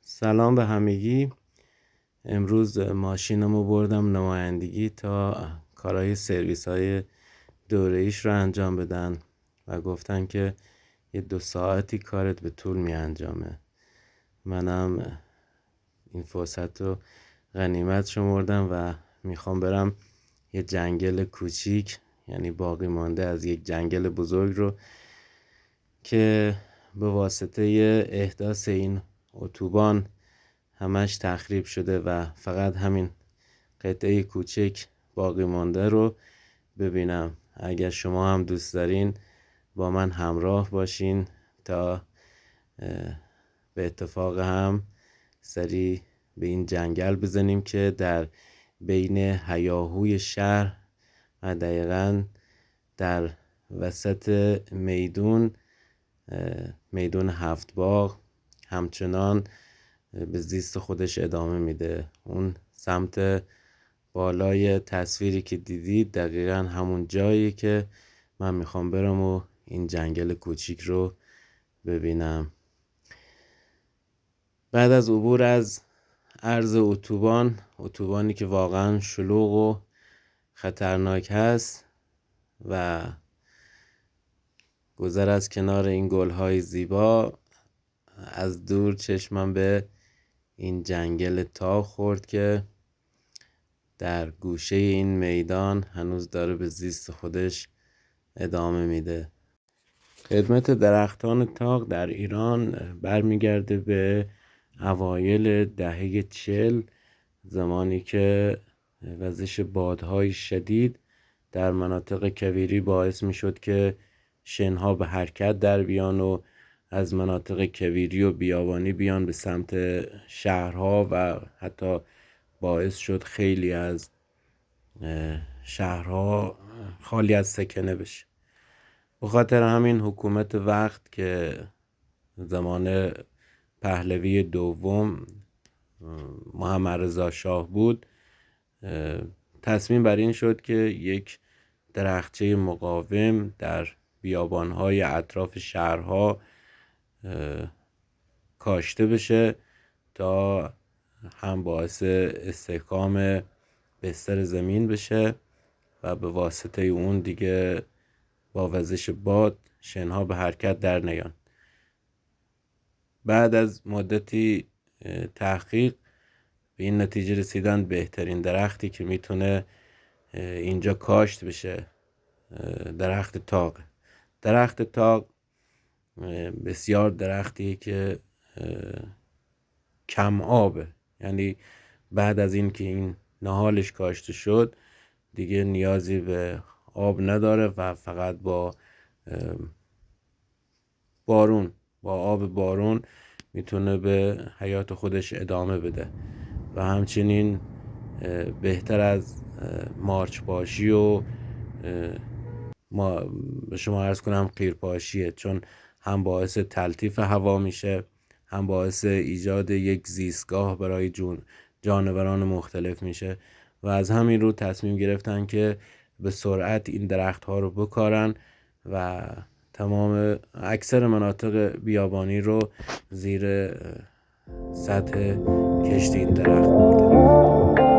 سلام به همگی. امروز ماشینمو بردم نمایندگی تا کارهای سرویس های دوره‌ایش رو انجام بدن و گفتن که یه 2 ساعتی کارت به طول می انجامه. منم این فرصت رو غنیمت شمردم و میخوام برم یه جنگل کوچیک، یعنی باقی مانده از یک جنگل بزرگ رو که به واسطه احداث این اتوبان همش تخریب شده و فقط همین قطعه کوچک باقی مانده رو ببینم. اگر شما هم دوست دارین با من همراه باشین تا به اتفاق هم سری به این جنگل بزنیم که در بین هیاهوی شهر و دقیقاً در وسط میدون هفت باغ همچنان به زیست خودش ادامه میده. اون سمت بالای تصویری که دیدید دقیقاً همون جایی که من میخوام برم و این جنگل کوچیک رو ببینم. بعد از عبور از عرض اتوبانی که واقعاً شلوغ و خطرناک هست و گذر از کنار این گلهای زیبا، از دور چشمم به این جنگل تاق خورد که در گوشه این میدان هنوز داره به زیست خودش ادامه میده. خدمت درختان تاق در ایران برمیگرده به اوایل دهه 40، زمانی که وزش بادهای شدید در مناطق کویری باعث میشد که شنها به حرکت در بیان و از مناطق کویری و بیابانی بیان به سمت شهرها و حتی باعث شد خیلی از شهرها خالی از سکنه بشه. به خاطر همین حکومت وقت که زمان پهلوی دوم محمد رضا شاه بود، تصمیم بر این شد که یک درختچه مقاوم در بیابانهای اطراف شهرها کاشته بشه تا هم باعث استحکام بستر زمین بشه و به واسطه اون دیگه با وزش باد شنها به حرکت در نیان. بعد از مدتی تحقیق به این نتیجه رسیدن بهترین درختی که میتونه اینجا کاشت بشه درخت تاق. درخت تاق بسیار درختی که کم آبه، یعنی بعد از این که این نهالش کاشته شد دیگه نیازی به آب نداره و فقط با آب بارون میتونه به حیات خودش ادامه بده و همچنین بهتر از مارچ پاشی و ما به شما عرض کنم قیرپاشیه، چون هم باعث تلطیف هوا میشه، هم باعث ایجاد یک زیستگاه برای جانوران مختلف میشه و از همین رو تصمیم گرفتن که به سرعت این درخت ها رو بکارن و تمام اکثر مناطق بیابانی رو زیر سطح کشت این درخت بردن.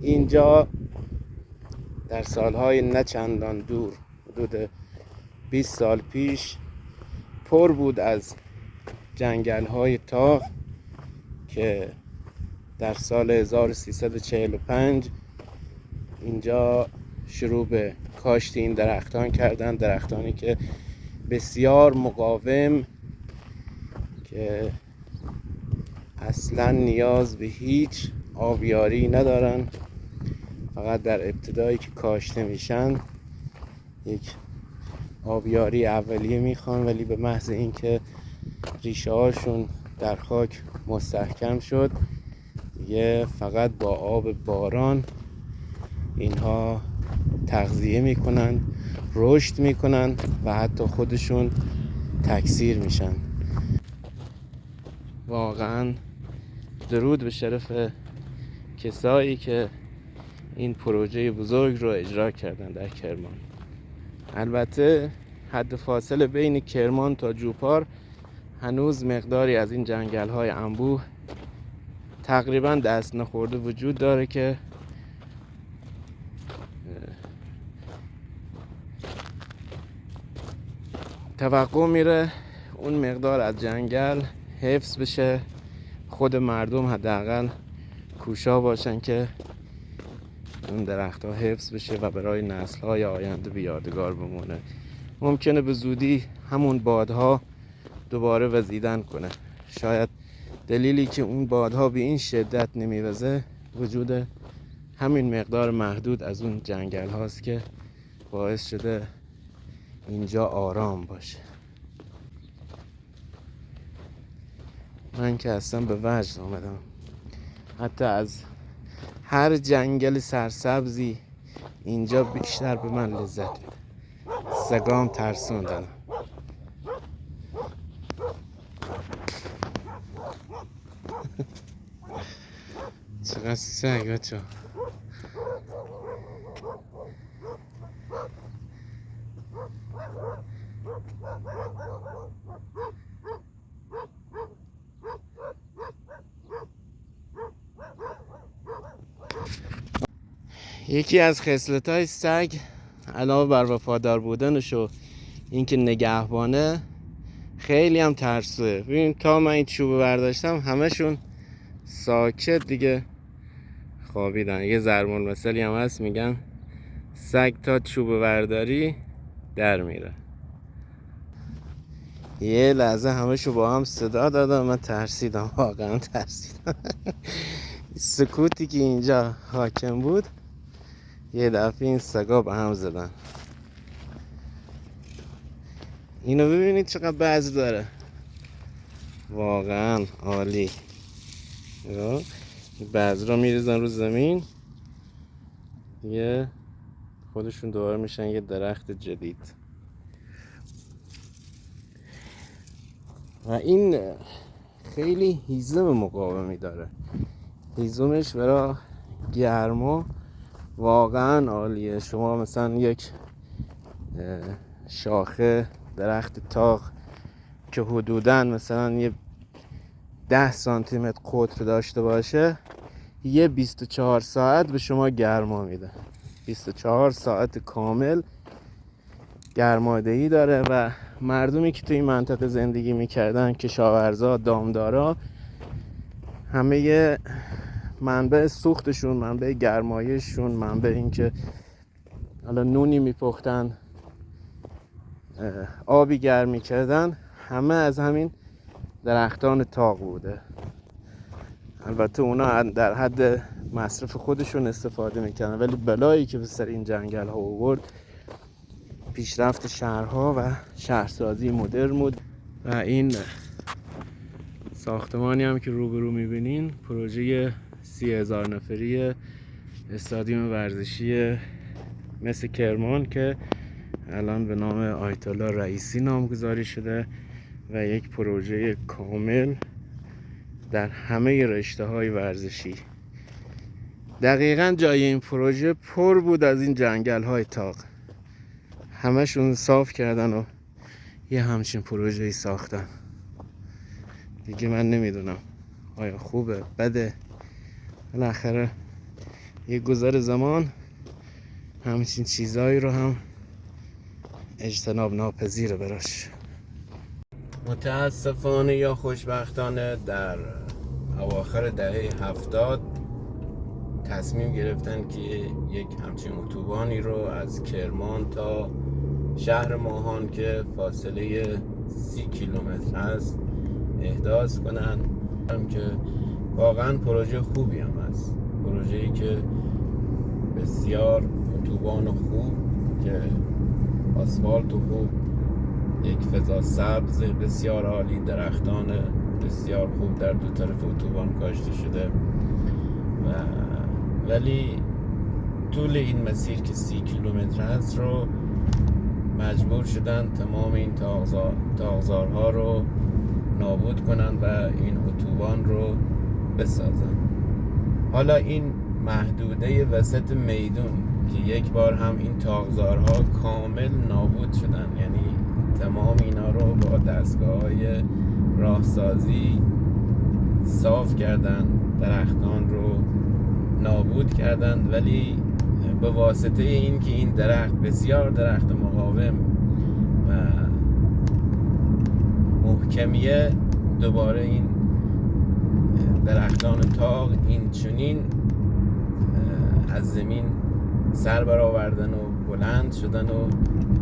اینجا در سالهای نه چندان دور، حدود 20 سال پیش، پر بود از جنگل‌های تاق که در سال 1345 اینجا شروع به کاشت این درختان کردن، درختانی که بسیار مقاوم که اصلا نیاز به هیچ آبیاری ندارن، فقط در ابتدایی که کاشته میشن یک آبیاری اولیه میخوان، ولی به محض اینکه ریشه هاشون در خاک مستحکم شد دیگه فقط با آب باران اینها تغذیه میکنن، رشد میکنن و حتی خودشون تکثیر میشن. واقعا درود به شرف کسایی که این پروژه بزرگ رو اجرا کردن در کرمان. البته حد فاصله بین کرمان تا جوپار هنوز مقداری از این جنگل های انبوه تقریبا دست نخورده وجود داره که توقع میره اون مقدار از جنگل حفظ بشه، خود مردم حداقل کوشا باشن که اون درخت ها حفظ بشه و برای نسل های آینده به یادگار بمونه. ممکنه به زودی همون بادها دوباره وزیدن کنه. شاید دلیلی که اون بادها به این شدت نمیوزه وجود همین مقدار محدود از اون جنگل هاست که باعث شده اینجا آرام باشه. من که اصلا به وجد آمدم، حتی از هر جنگل سرسبزی اینجا بیشتر به من لذت میده. سگام ترسوندن. چقدر سگ بچه. یکی از خصلت‌های سگ علاوه بر وفادار بودنش و اینکه نگهبانه، خیلی هم ترسوه. ببین تا من این چوب برداشتم همشون ساکت دیگه خوابیدن. یه ضرب المثلی هم هست میگن سگ تا چوب برداری در میره. یه لحظه همشو با هم صدا دادم، من ترسیدم، واقعا ترسیدم. سکوتی که اینجا حاکم بود یه دفعه این سگا به هم زدن. اینو ببینید چقدر بذر داره، واقعا عالی. بذرها میریزن رو زمین دیگه خودشون دوباره میشن یه درخت جدید. و این خیلی هیزم مقاومی داره. هیزمش برای گرما واقعا عالیه. شما مثلا یک شاخه درخت تاق که حدوداً مثلا یه 10 سانتی متر قطر داشته باشه، یه 24 ساعت به شما گرما میده. 24 ساعت کامل گرمادهی داره و مردمی که توی این منطقه زندگی میکردن، کشاورزا، دامدارا، همه منبع سوختشون، منبع گرمایششون، منبع این که حالا نونی میپختن، آبی گرم میکردن، همه از همین درختان تاق بوده. البته اونا در حد مصرف خودشون استفاده میکنن، ولی بلایی که به سر این جنگل ها آورد پیشرفت شهرها و شهرسازی مدرن بود. و این ساختمانی هم که روبرو میبینین پروژه 30,000 نفری استادیوم ورزشی مثل کرمان که الان به نام آیت الله رئیسی نامگذاری شده و یک پروژه کامل در همه رشته‌های ورزشی. دقیقاً جای این پروژه پر بود از این جنگل‌های تاق، همشون صاف کردن و یه همچین پروژه‌ای ساختن. دیگه من نمیدونم آیا خوبه بده، بالاخره یه گذر زمان همچین چیزایی رو هم اجتناب ناپذیره براش. متاسفانه یا خوشبختانه در اواخر دهه 70 تصمیم گرفتن که یک همچین اتوبانی رو از کرمان تا شهر ماهان که فاصله 30 کیلومتر هست احداث کنن، هم که واقعا پروژه خوبی هم هست. پروژه‌ای که بسیار اتوبان خوب که آسفالت خوب، یک فضا سبز بسیار عالی، درختان بسیار خوب در دو طرف اتوبان کاشته شده. ولی طول این مسیر که 30 کیلومتر هست رو مجبور شدن تمام این تاغزارها رو نابود کنن و این اتوبان رو بسازن. حالا این محدوده وسط میدون که یک بار هم این تاغزارها کامل نابود شدن، یعنی تمام اینا رو با دستگاه‌های راهسازی صاف کردن، درختان رو نابود کردن، ولی به واسطه این که این درخت بسیار درخت مقاوم و محکمیه، دوباره این درختان تاق این چنین از زمین سر برآوردن و بلند شدن و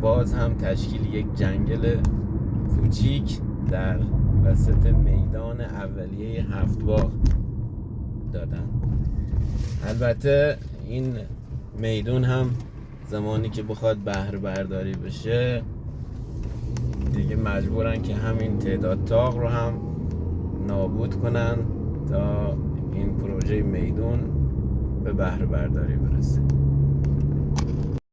باز هم تشکیل یک جنگل کوچیک در وسط میدان اولیه 7 باغ دادن. البته این میدون هم زمانی که بخواد بهره برداری بشه دیگه مجبورن که همین تعداد تاق رو هم نابود کنن تا این پروژه میدون به بهره برداری برسه.